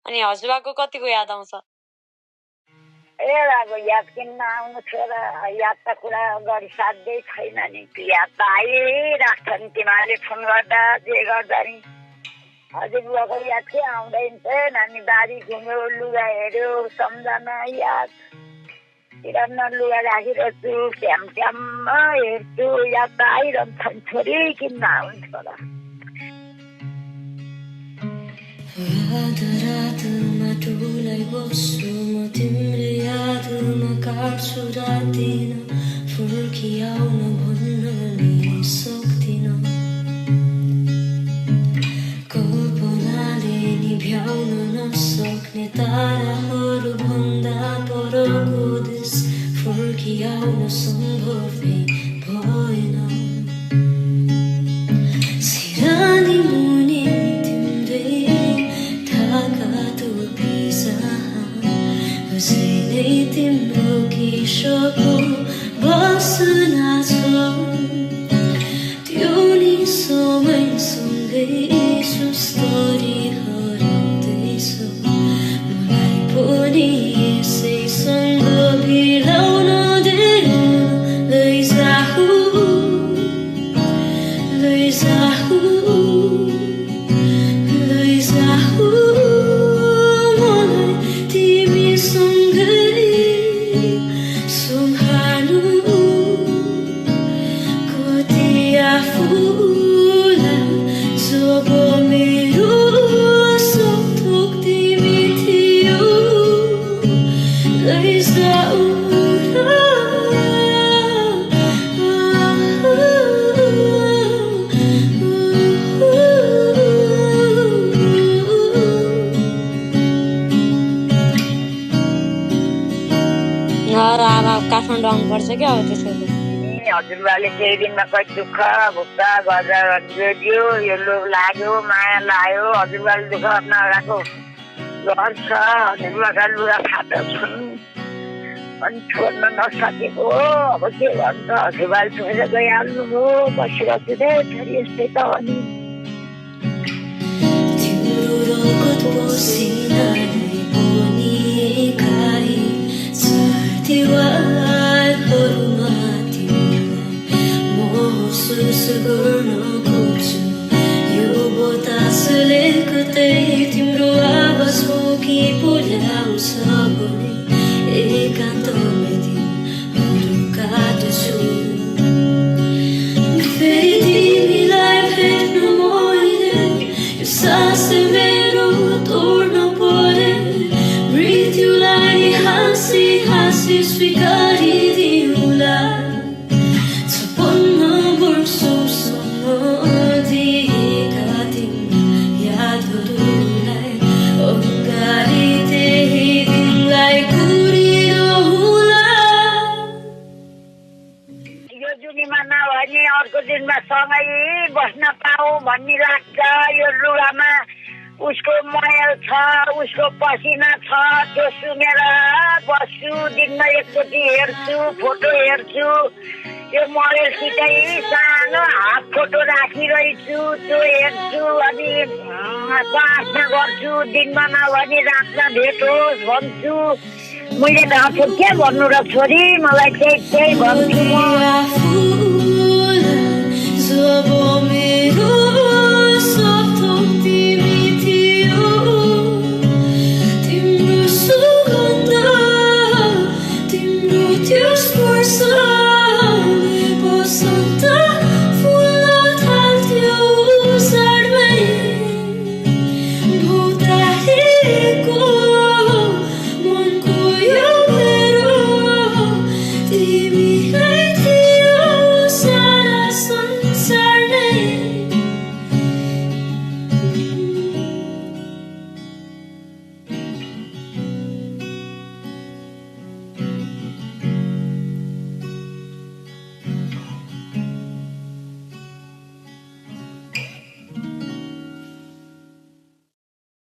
अनि हजुरबाको कतिको याद आउँछ? अब याद किन्न आउनु छोरा, याद त कुरा गरी साध्यै छैन नि। याद त आइराख्छ नि तिमीहरूले फोन गर्दा जे गर्दा नि। हजुरबाको याद के आउँदैन नानी। बारी घुम्यो, लुगा हेऱ्यो, सम्झना याद। तिरन्न लुगा राखिरहेको छु, ट्याम ट्याममा हेर्छु, याद त आइरहन्छ नि छोरी, किन्न आउनु छोरा। रातमा टोलाई बस्छु म तिम्रै यादमा काट्छु रातिन फर्किआउन भन्न नि सक्दिन कल्पनाले निभ्याउन नसक्ने ताराहरू भन्दा परको देश फर्किआउन सम्भवै भएन सिरानी मुनि कसैले तिम्रो किशोरको बसना छ त्यो नि समयसँगै सुस्तरी हराउँदैछ मलाई पनि यसैसँग भिडाउन देऊ लैजाऊ लैजाऊ लैजाऊ काठमाडौँ आउनुपर्छ क्या अब त्यसैले। हजुरबाले केही दिनमा कति दुःख भुक्क गरेर दियो, यो लोभ लाग्यो, माया लाग्यो। हजुरबाले दुःख नगएको घर छ, हजुरबाका लुगा फाटा छन् अनि छोड्न नसकेको। अब के गर्नु त, हजुरबाले छोडेर गइहाल्नु हो। बसिरहेको छु छोरी, यस्तै त हो नि। दिवारहरूमा तिमीलाई महसुस गर्न खोज्छु यो बतासले कतै तिम्रो आवाज पोखी बोलाउँछ भने एकान्तमै दिनहरू काट्छु फेरि तिमीलाई भेट्न मैले यो सास मेरो तोड्न परे मृत्युलाई हाँसी हाँसी स्वीकारिदिउँला 56 वर्षसम्म दिएका तिम्रा यादहरूलाई अङ्गाली त्यही दिनलाई कुरिरहँला यो जुनीमा नभए नि अर्को दिनमा सँगै बस्न पाऊँ भन्ने लाग्छ। यो लुगामा उसको मैल छ, उसको पसिना छ, त्यो सुनेर बस्छु। दिनमा एकचोटि हेर्छु, फोटो हेर्छु। त्यो मोबाइलसितै सानो हात फोटो राखिरहेछु, त्यो हेर्छु अनि प्रार्थना गर्छु। दिनमा नभए नि रातमा भेट होस् भन्छु। मैले त के भन्नु र छोरी, मलाई त्यही भन्छु म।